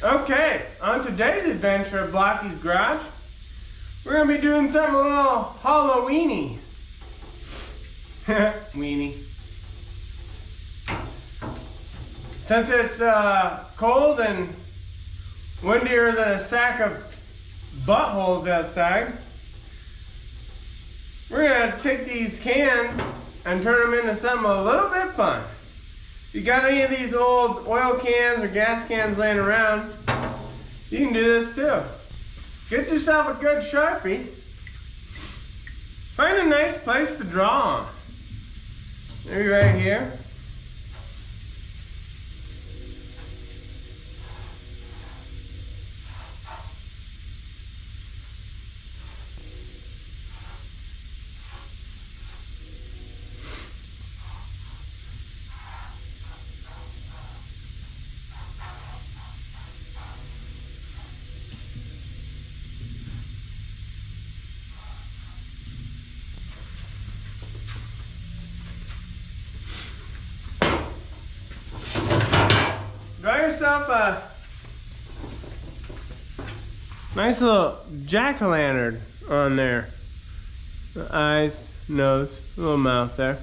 Okay, on today's adventure at Blocky's Garage, we're going to be doing something a little Halloweeny. Weenie. Since it's cold and windier than a sack of buttholes outside, we're going to take these cans and turn them into something a little bit fun. If you got any of these old oil cans or gas cans laying around, you can do this too. Get yourself a good Sharpie. Find a nice place to draw on. Maybe right here. Draw yourself a nice little jack-o'-lantern on there. The eyes, nose, little mouth there.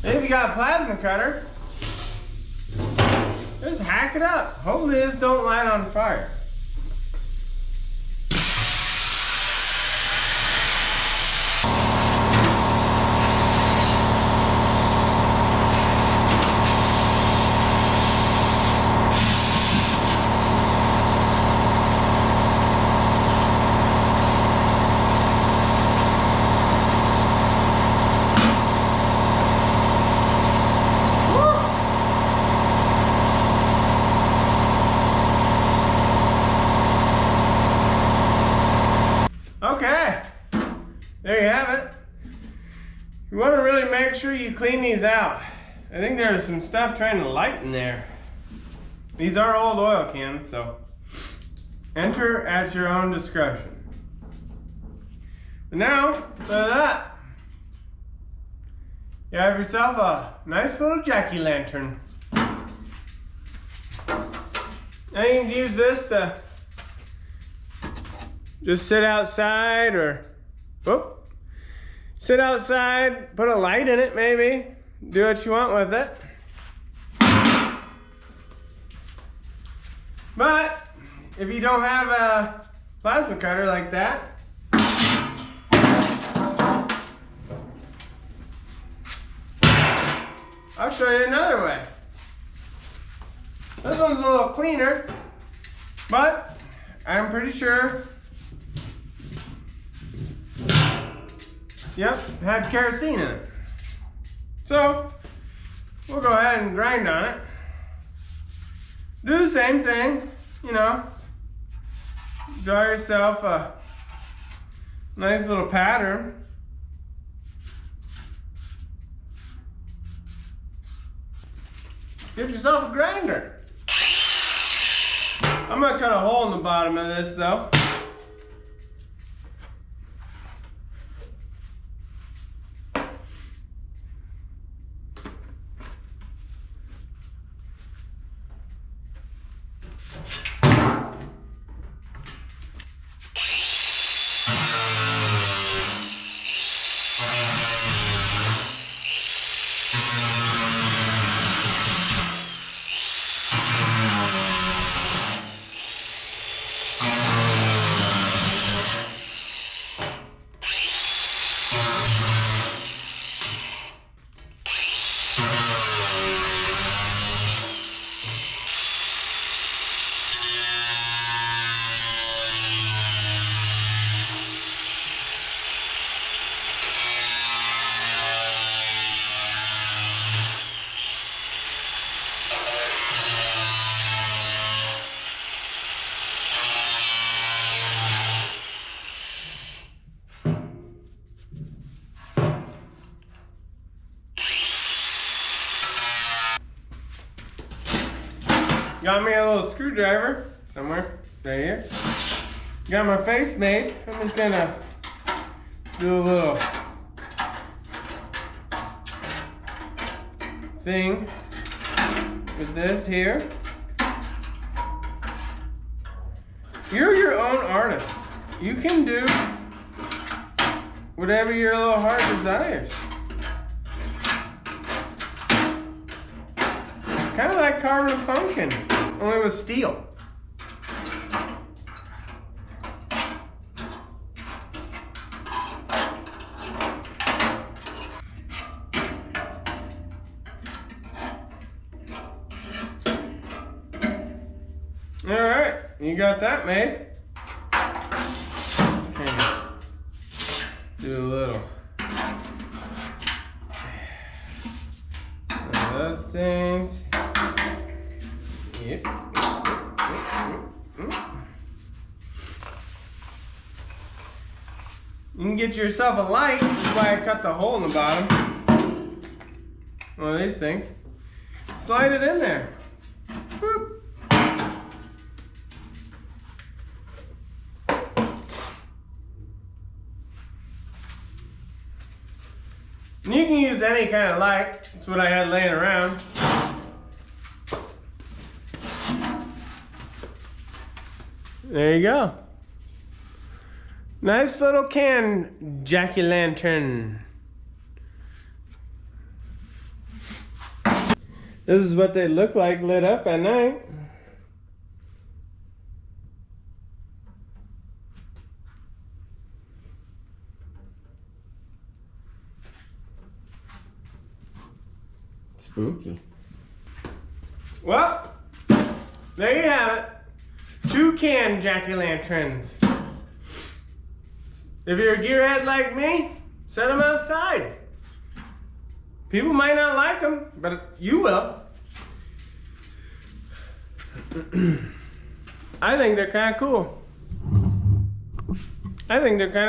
And if you got a plasma cutter, just hack it up. Hopefully this don't light on fire. Okay, there you have it. You want to really make sure you clean these out. I think there's some stuff trying to light in there. These are old oil cans, so enter at your own discretion. But now, look at that. You have yourself a nice little jack-o'-lantern. Now you can use this to just sit outside or, sit outside, put a light in it maybe, do what you want with it. But if you don't have a plasma cutter like that, I'll show you another way. This one's a little cleaner, but I'm pretty sure, yep, had kerosene in it. So, we'll go ahead and grind on it. Do the same thing, you know. Draw yourself a nice little pattern. Get yourself a grinder. I'm gonna cut a hole in the bottom of this though. Got me a little screwdriver somewhere right here. Got my face made. I'm just gonna do a little thing with this here. You're your own artist. You can do whatever your little heart desires. Kind of like carving a pumpkin, only with steel. All right, you got that made. Okay. Do a little of those things. Yep. You can get yourself a light. That's why I cut the hole in the bottom. One of these things. Slide it in there. Boop. And you can use any kind of light. That's what I had laying around. There you go. Nice little can jack-o'-lantern. This is what they look like lit up at night. Spooky. Well, there you have it. 2 can jack-o'-lanterns. If you're a gearhead like me, set them outside. People might not like them, but you will. I think they're kind of cool. I think that'll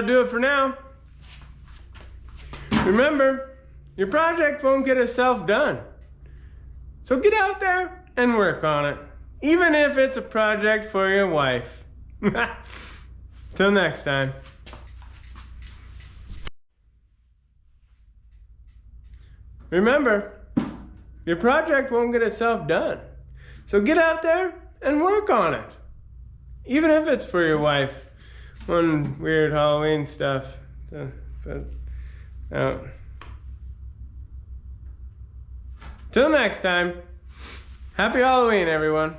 do it for now. Remember, your project won't get itself done. So get out there and work on it. Even if it's a project for your wife. Till next time. Remember, your project won't get itself done. So get out there and work on it. Even if it's for your wife. One weird Halloween stuff. Till next time. Happy Halloween, everyone.